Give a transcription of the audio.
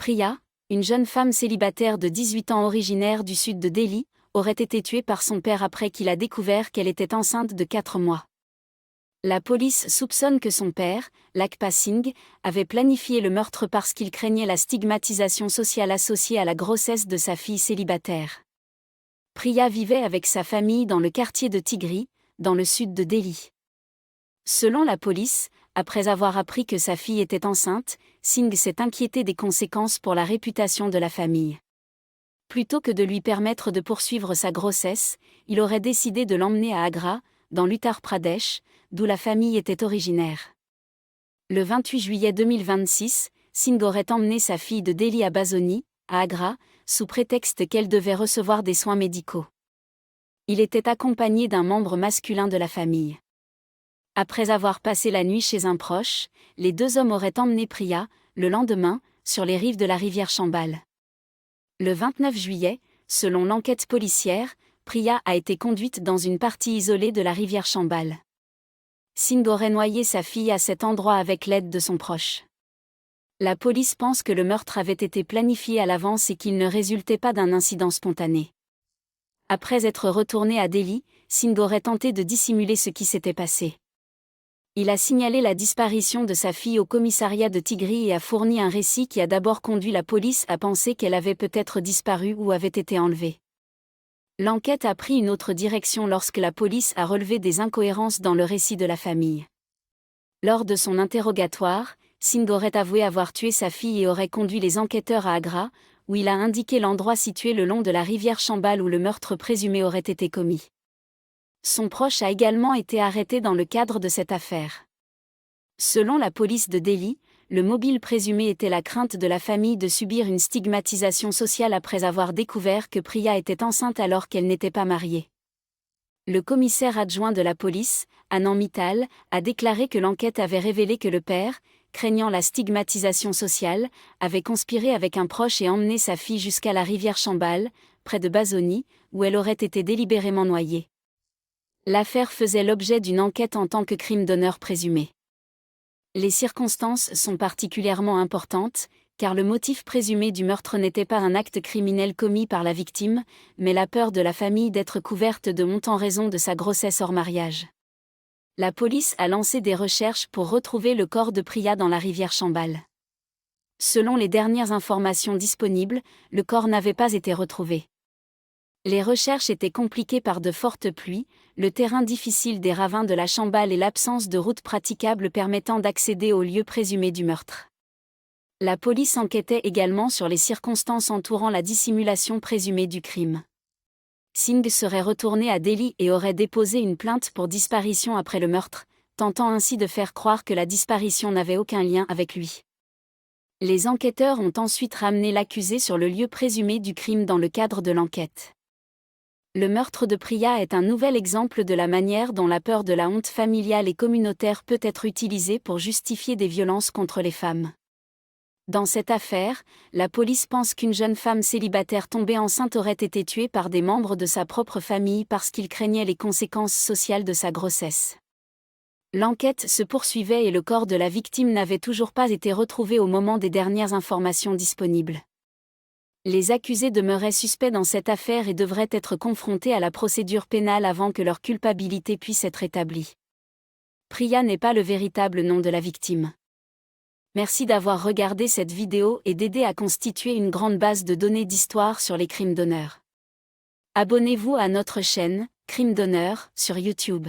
Priya, une jeune femme célibataire de 18 ans originaire du sud de Delhi, aurait été tuée par son père après qu'il a découvert qu'elle était enceinte de 4 mois. La police soupçonne que son père, Lakpa Singh, avait planifié le meurtre parce qu'il craignait la stigmatisation sociale associée à la grossesse de sa fille célibataire. Priya vivait avec sa famille dans le quartier de Tigri, dans le sud de Delhi. Selon la police, après avoir appris que sa fille était enceinte, Singh s'est inquiété des conséquences pour la réputation de la famille. Plutôt que de lui permettre de poursuivre sa grossesse, il aurait décidé de l'emmener à Agra, dans l'Uttar Pradesh, d'où la famille était originaire. Le 28 juillet 2026, Singh aurait emmené sa fille de Delhi à Basoni, à Agra, sous prétexte qu'elle devait recevoir des soins médicaux. Il était accompagné d'un membre masculin de la famille. Après avoir passé la nuit chez un proche, les deux hommes auraient emmené Priya, le lendemain, sur les rives de la rivière Chambal. Le 29 juillet, selon l'enquête policière, Priya a été conduite dans une partie isolée de la rivière Chambal. Singh aurait noyé sa fille à cet endroit avec l'aide de son proche. La police pense que le meurtre avait été planifié à l'avance et qu'il ne résultait pas d'un incident spontané. Après être retourné à Delhi, Singh aurait tenté de dissimuler ce qui s'était passé. Il a signalé la disparition de sa fille au commissariat de Tigri et a fourni un récit qui a d'abord conduit la police à penser qu'elle avait peut-être disparu ou avait été enlevée. L'enquête a pris une autre direction lorsque la police a relevé des incohérences dans le récit de la famille. Lors de son interrogatoire, Singh aurait avoué avoir tué sa fille et aurait conduit les enquêteurs à Agra, où il a indiqué l'endroit situé le long de la rivière Chambal où le meurtre présumé aurait été commis. Son proche a également été arrêté dans le cadre de cette affaire. Selon la police de Delhi, le mobile présumé était la crainte de la famille de subir une stigmatisation sociale après avoir découvert que Priya était enceinte alors qu'elle n'était pas mariée. Le commissaire adjoint de la police, Anand Mittal, a déclaré que l'enquête avait révélé que le père, craignant la stigmatisation sociale, avait conspiré avec un proche et emmené sa fille jusqu'à la rivière Chambal, près de Basoni, où elle aurait été délibérément noyée. L'affaire faisait l'objet d'une enquête en tant que crime d'honneur présumé. Les circonstances sont particulièrement importantes, car le motif présumé du meurtre n'était pas un acte criminel commis par la victime, mais la peur de la famille d'être couverte de honte en raison de sa grossesse hors mariage. La police a lancé des recherches pour retrouver le corps de Priya dans la rivière Chambal. Selon les dernières informations disponibles, le corps n'avait pas été retrouvé. Les recherches étaient compliquées par de fortes pluies, le terrain difficile des ravins de la Chambal et l'absence de routes praticables permettant d'accéder au lieu présumé du meurtre. La police enquêtait également sur les circonstances entourant la dissimulation présumée du crime. Singh serait retourné à Delhi et aurait déposé une plainte pour disparition après le meurtre, tentant ainsi de faire croire que la disparition n'avait aucun lien avec lui. Les enquêteurs ont ensuite ramené l'accusé sur le lieu présumé du crime dans le cadre de l'enquête. Le meurtre de Priya est un nouvel exemple de la manière dont la peur de la honte familiale et communautaire peut être utilisée pour justifier des violences contre les femmes. Dans cette affaire, la police pense qu'une jeune femme célibataire tombée enceinte aurait été tuée par des membres de sa propre famille parce qu'ils craignaient les conséquences sociales de sa grossesse. L'enquête se poursuivait et le corps de la victime n'avait toujours pas été retrouvé au moment des dernières informations disponibles. Les accusés demeuraient suspects dans cette affaire et devraient être confrontés à la procédure pénale avant que leur culpabilité puisse être établie. Priya n'est pas le véritable nom de la victime. Merci d'avoir regardé cette vidéo et d'aider à constituer une grande base de données d'histoire sur les crimes d'honneur. Abonnez-vous à notre chaîne, Crimes d'honneur, sur YouTube.